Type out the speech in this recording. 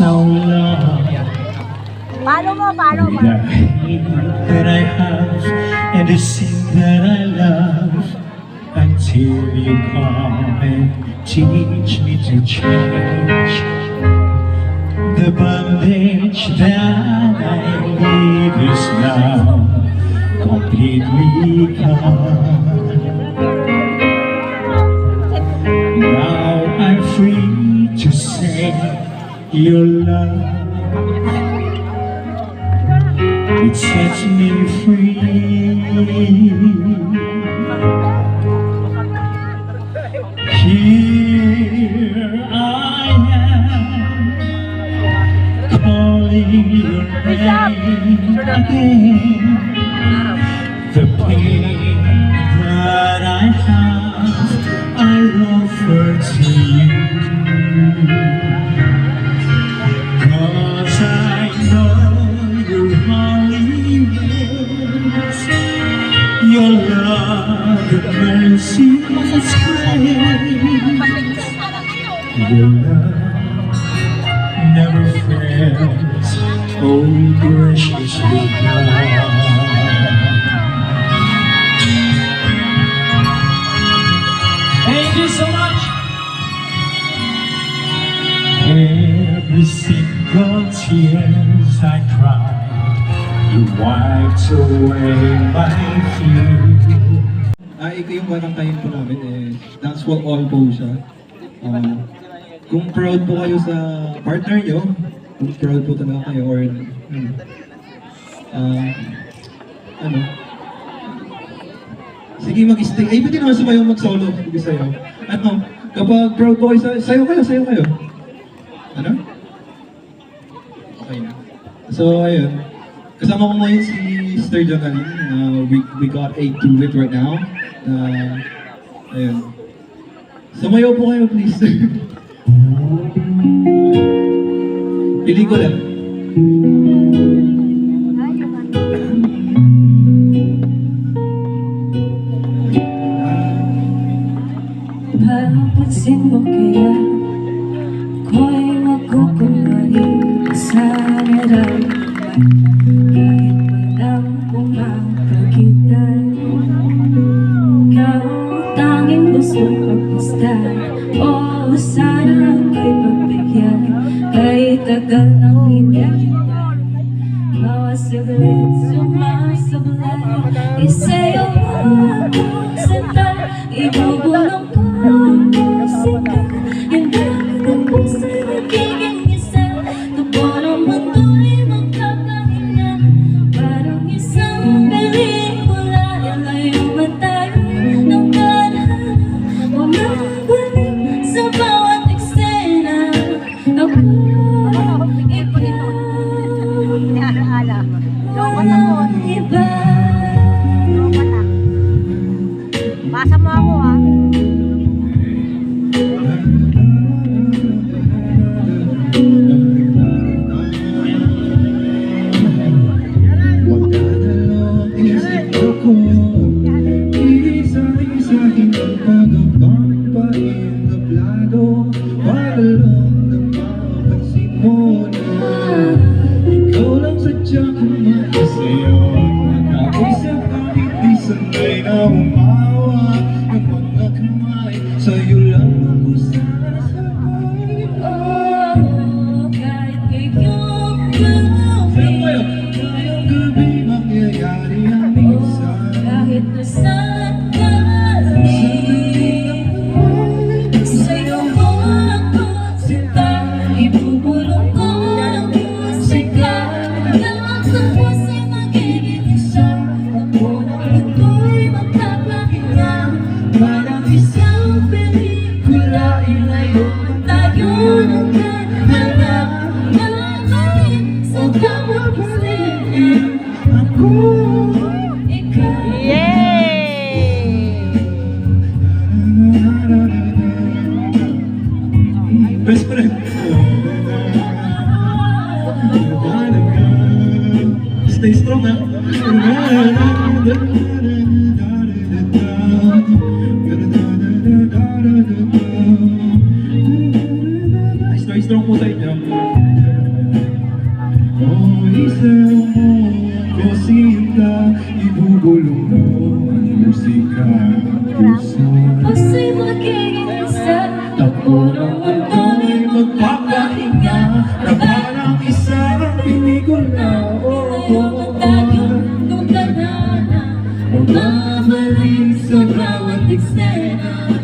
so long. The hate that I have and the sin that I love, until you come and teach me to change. The bondage that I live is now completely gone. Now I'm free to say your love, it sets me free. Here I am, calling your name again. The pain that I have, I offer to you, 'cause I know you're only yours. Your love and mercy is great. Your love never fails, oh gracious God. Thank you so much. Every single tears I cried, you wiped away my fear. Ito yung kakantahin po namin Danceful All po siya. Kung proud po kayo sa partner nyo, kung proud po talaga kayo or sige mag-stay. Pwede naman sumayo mag-solo. Sige sayo. Kapag proud po kayo, sayo kayo. Ano? Okay na. So, ayun. Kasama ko ngayon si Sister Jonalyn. We got a duet right now. Ayun. Sumayo po kayo, please. Pili ko lang. Papansin mo kaya ako'y magkukunwari sa nararamdaman, kahit walang pumapagitan. Ikaw ang tanging gustong pagmasdan, o sana ako'y pagbigyan, kahit tagal ng hinihintay. Bawat saglit sumasablay, isayaw mo ako santa, ibubulong ko ang musika. Yung dami ng puso nagiging isa, tubo ng mundo'y magkakahinga. Parang isang pelikula, ilayo ba tayo ng tadhana? Bumabalik sa bawat eksena, ako'y ikaw, walang iba. Basa mo ako ha. Magdadalawang isip ako, isa-isahin ang pagpapain na plado, palong na mapansin mo na ikaw lang sadyang kumain sa'yo. Nakaisip kahit di sanay na umawa ng mga kamay, sa'yo lang ako sasabay. Kahit ngayong gabi, Ngayong gabi mangyayari ang minsan. kahit nasaan ka sa'yo ko ako sinta, ibubulong ko ang musika. Lahat ng niyo. Oh, isaw mo ako sinta, ibubulong mo ang musika puso. Puso'y magiging isa. Takbo ng mundo'y magpapahinga na parang isang pelikula. Magtayo nung tanana, Babalik sa bawat eksena.